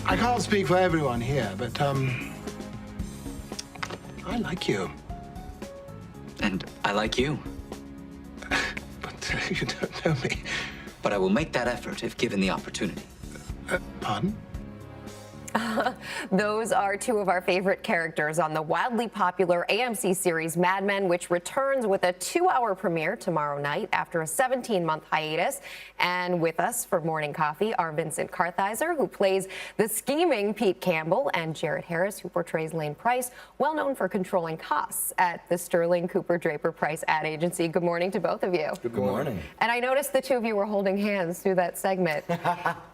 I can't speak for everyone here, but, I like you. And I like you. But you don't know me. But I will make that effort if given the opportunity. Pardon? Those are two of our favorite characters on the wildly popular AMC series Mad Men, which returns with a 2-hour premiere tomorrow night after a 17-month hiatus. And with us for morning coffee are Vincent Kartheiser, who plays the scheming Pete Campbell, and Jared Harris, who portrays Lane Price, well known for controlling costs at the Sterling Cooper Draper Price ad agency. Good morning to both of you. Good morning. And I noticed the two of you were holding hands through that segment.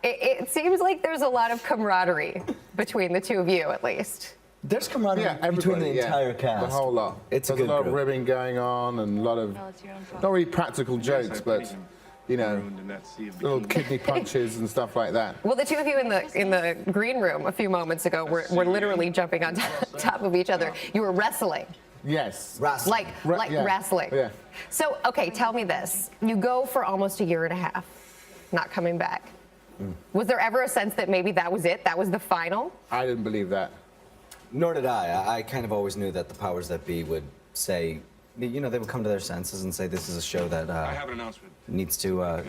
It seems like there's a lot of camaraderie between the two of you, at least. There's camaraderie between the entire cast. The whole lot. It's There's a a lot group. of ribbing going on and a lot of, not really practical jokes, but, you know, little kidney punches and stuff like that. Well, the two of you in the green room a few moments ago were literally jumping on top of each other. You were wrestling. Yes. Wrestling. Like wrestling. Yeah. So, okay, tell me this. You go for almost a year and a half, not coming back. Was there ever a sense that maybe that was it? That was the final? I didn't believe that. Nor did I. I kind of always knew that the powers that be would say, you know, they would come to their senses and say this is a show that I have an announcement. needs to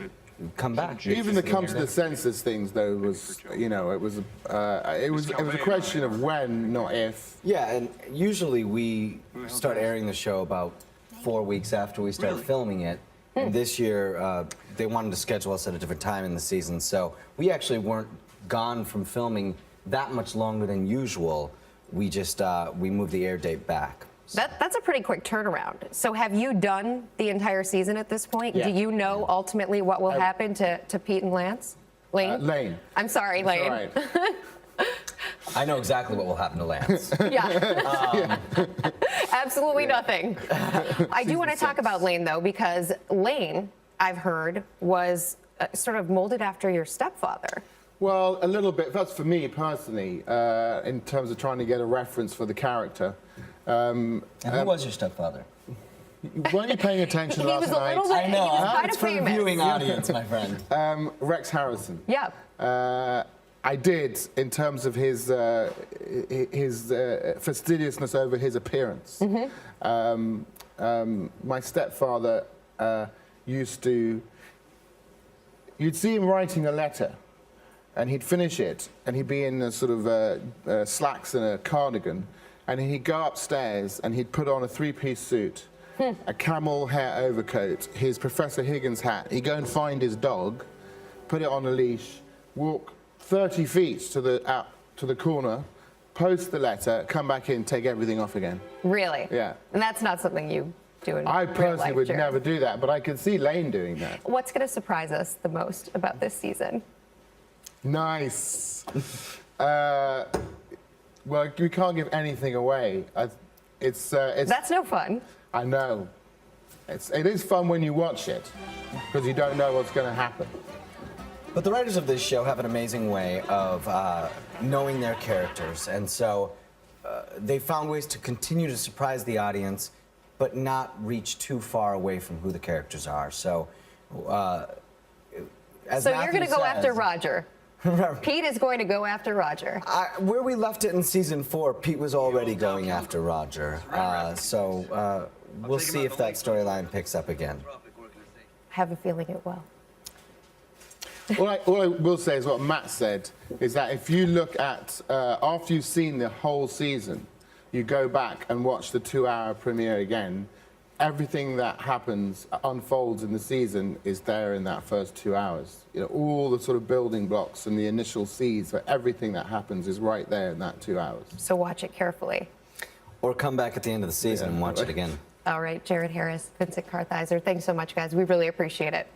come back. Even the come to the census things, though, was, you know, it was a question of when, not if. Yeah, and usually we start airing the show about 4 weeks after we start filming it. And this year, they wanted to schedule us at a different time in the season, so we actually weren't gone from filming that much longer than usual. We just we moved the air date back. That's a pretty quick turnaround. So have you done the entire season at this point? Yeah. Do you know ultimately what will happen to Pete and Lance? Lane? Lane. I'm sorry, It's Lane. all right. I know exactly what will happen to Lance. Yeah. Absolutely nothing. I do want to talk about Lane, though, because Lane, I've heard, was sort of molded after your stepfather. Well, a little bit. That's for me personally, in terms of trying to get a reference for the character. And who was your stepfather? Weren't you paying attention He last was a night? little bit- I know. He was kind It's of for the famous. viewing audience, my friend. Rex Harrison. Yeah. I did, in terms of his fastidiousness over his appearance. My stepfather used to, you'd see him writing a letter, and he'd finish it, and he'd be in a sort of slacks and a cardigan, and he'd go upstairs, and he'd put on a 3-piece suit, a camel hair overcoat, his Professor Higgins hat. He'd go and find his dog, put it on a leash, walk 30 feet to the corner, post the letter, come back in, take everything off again. Really? Yeah. And that's not something you do in I real personally life, would Jared. never do that, but I could see Lane doing that. What's going to surprise us the most about this season? Nice. Well, we can't give anything away. It's That's no fun. I know. It is fun when you watch it, because you don't know what's going to happen. But the writers of this show have an amazing way of knowing their characters, and so they found ways to continue to surprise the audience, but not reach too far away from who the characters are. So, as So Matthew you're going to go says- after Roger. Pete is going to go after Roger. Where we left it in season 4, Pete was already going after Roger. So we'll see if that storyline picks up again. I have a feeling it will. All I will say is what Matt said, is that if you look at, after you've seen the whole season, you go back and watch the 2-hour premiere again, everything that happens, unfolds in the season is there in that first 2 hours. You know, all the sort of building blocks and the initial seeds for everything that happens is right there in that 2 hours. So watch it carefully. Or come back at the end of the season and watch it again. All right, Jared Harris, Vincent Kartheiser, thanks so much, guys. We really appreciate it.